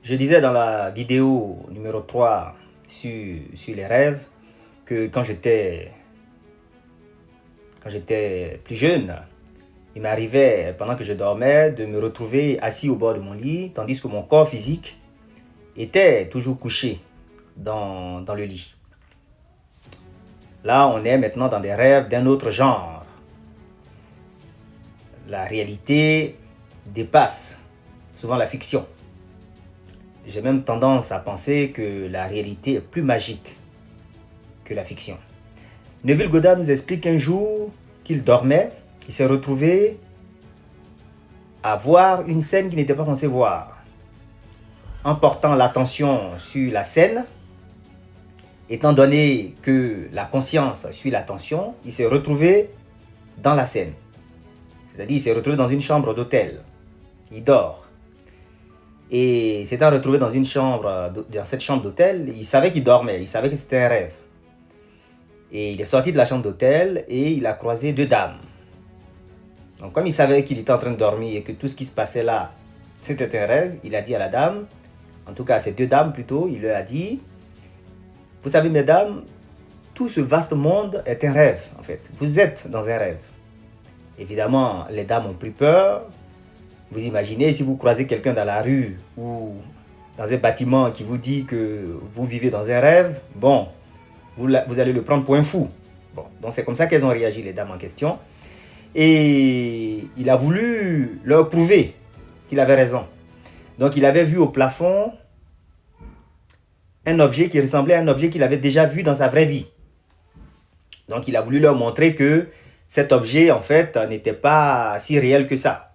Je disais dans la vidéo numéro 3 sur les rêves que quand j'étais plus jeune, il m'arrivait pendant que je dormais de me retrouver assis au bord de mon lit tandis que mon corps physique était toujours couché dans le lit. Là, on est maintenant dans des rêves d'un autre genre. La réalité dépasse souvent la fiction. J'ai même tendance à penser que la réalité est plus magique que la fiction. Neville Goddard nous explique qu'un jour qu'il dormait, il s'est retrouvé à voir une scène qu'il n'était pas censé voir. En portant l'attention sur la scène, étant donné que la conscience suit l'attention, il s'est retrouvé dans la scène. C'est-à-dire, il s'est retrouvé dans une chambre d'hôtel. Il dort. Et s'étant retrouvé dans cette chambre d'hôtel, il savait qu'il dormait, il savait que c'était un rêve. Et il est sorti de la chambre d'hôtel et il a croisé deux dames. Donc comme il savait qu'il était en train de dormir et que tout ce qui se passait là, c'était un rêve, il a dit à la dame, en tout cas à ces deux dames plutôt, il leur a dit, vous savez mesdames, tout ce vaste monde est un rêve en fait. Vous êtes dans un rêve. Évidemment, les dames ont pris peur. Vous imaginez si vous croisez quelqu'un dans la rue ou dans un bâtiment qui vous dit que vous vivez dans un rêve, bon, vous allez le prendre pour un fou. Bon, donc c'est comme ça qu'elles ont réagi, les dames en question. Et il a voulu leur prouver qu'il avait raison. Donc il avait vu au plafond un objet qui ressemblait à un objet qu'il avait déjà vu dans sa vraie vie. Donc il a voulu leur montrer que cet objet en fait n'était pas si réel que ça.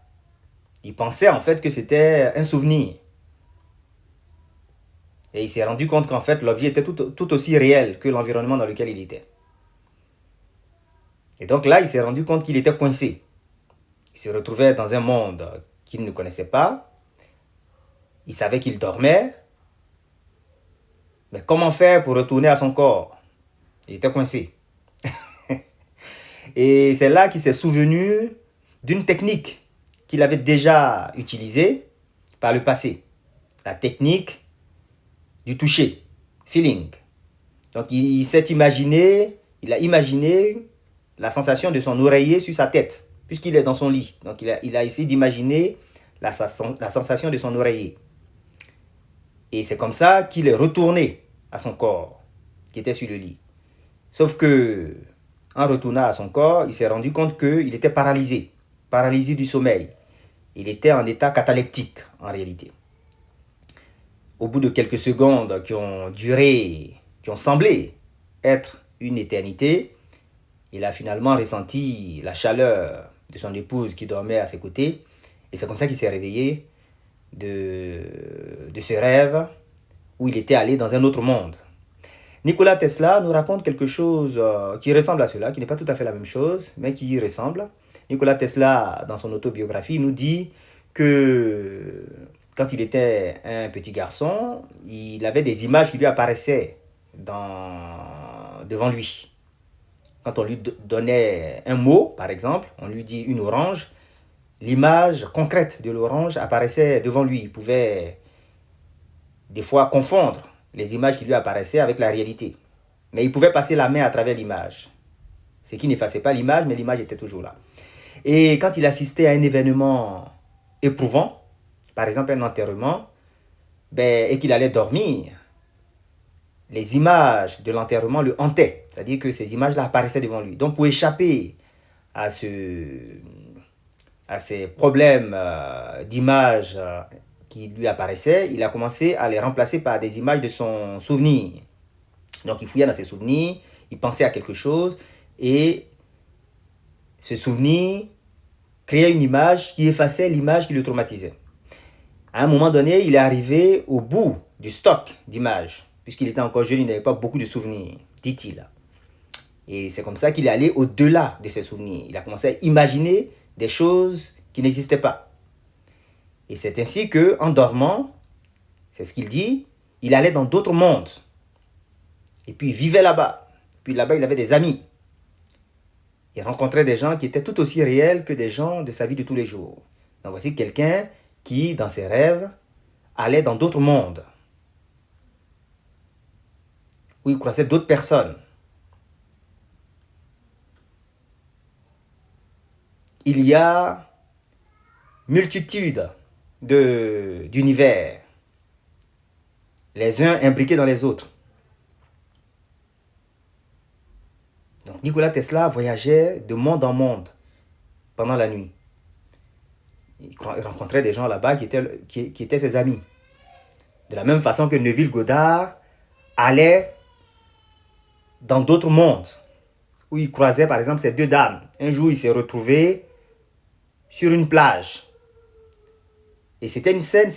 Il pensait en fait que c'était un souvenir. Et il s'est rendu compte qu'en fait l'objet était tout aussi réel que l'environnement dans lequel il était. Et donc là, il s'est rendu compte qu'il était coincé. Il se retrouvait dans un monde qu'il ne connaissait pas. Il savait qu'il dormait. Mais comment faire pour retourner à son corps? Il était coincé. Et c'est là qu'il s'est souvenu d'une technique qu'il avait déjà utilisée par le passé. La technique du toucher, feeling. Donc il a imaginé la sensation de son oreiller sur sa tête, puisqu'il est dans son lit. Donc il a essayé d'imaginer la sensation de son oreiller. Et c'est comme ça qu'il est retourné à son corps, qui était sur le lit. Sauf que, en retournant à son corps, il s'est rendu compte qu'il était paralysé du sommeil. Il était en état cataleptique, en réalité. Au bout de quelques secondes qui ont semblé être une éternité, il a finalement ressenti la chaleur de son épouse qui dormait à ses côtés. Et c'est comme ça qu'il s'est réveillé de ce rêve où il était allé dans un autre monde. Nikola Tesla nous raconte quelque chose qui ressemble à cela, qui n'est pas tout à fait la même chose, mais qui y ressemble. Nikola Tesla, dans son autobiographie, nous dit que quand il était un petit garçon, il avait des images qui lui apparaissaient devant lui. Quand on lui donnait un mot, par exemple, on lui dit une orange, l'image concrète de l'orange apparaissait devant lui. Il pouvait des fois confondre les images qui lui apparaissaient avec la réalité. Mais il pouvait passer la main à travers l'image. Ce qui n'effaçait pas l'image, mais l'image était toujours là. Et quand il assistait à un événement éprouvant, par exemple un enterrement, et qu'il allait dormir, les images de l'enterrement le hantaient. C'est-à-dire que ces images-là apparaissaient devant lui. Donc pour échapper à ces problèmes d'images qui lui apparaissaient, il a commencé à les remplacer par des images de son souvenir. Donc il fouillait dans ses souvenirs, il pensait à quelque chose, et ce souvenir créait une image qui effaçait l'image qui le traumatisait. À un moment donné, il est arrivé au bout du stock d'images. Puisqu'il était encore jeune, il n'avait pas beaucoup de souvenirs, dit-il. Et c'est comme ça qu'il est allé au-delà de ses souvenirs. Il a commencé à imaginer des choses qui n'existaient pas. Et c'est ainsi qu'en dormant, c'est ce qu'il dit, il allait dans d'autres mondes. Et puis il vivait là-bas. Puis là-bas, il avait des amis. Il rencontrait des gens qui étaient tout aussi réels que des gens de sa vie de tous les jours. Donc voici quelqu'un qui, dans ses rêves, allait dans d'autres mondes, où il croisait d'autres personnes. Il y a multitude d'univers, les uns imbriqués dans les autres. Donc Nikola Tesla voyageait de monde en monde pendant la nuit. Il rencontrait des gens là-bas qui étaient ses amis. De la même façon que Neville Goddard allait dans d'autres mondes, où il croisait par exemple ces deux dames. Un jour, il s'est retrouvé sur une plage. Et c'est une scène,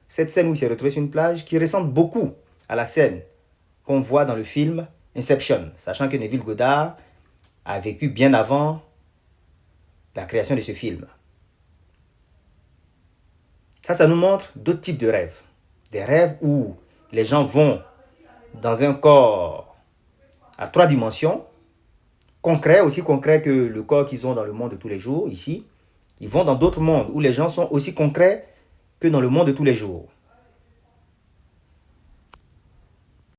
cette scène où il s'est retrouvé sur une plage qui ressemble beaucoup à la scène qu'on voit dans le film Inception, sachant que Neville Goddard a vécu bien avant la création de ce film. Ça nous montre d'autres types de rêves. Des rêves où les gens vont dans un corps à 3 dimensions, concret, aussi concret que le corps qu'ils ont dans le monde de tous les jours, ici. Ils vont dans d'autres mondes où les gens sont aussi concrets que dans le monde de tous les jours.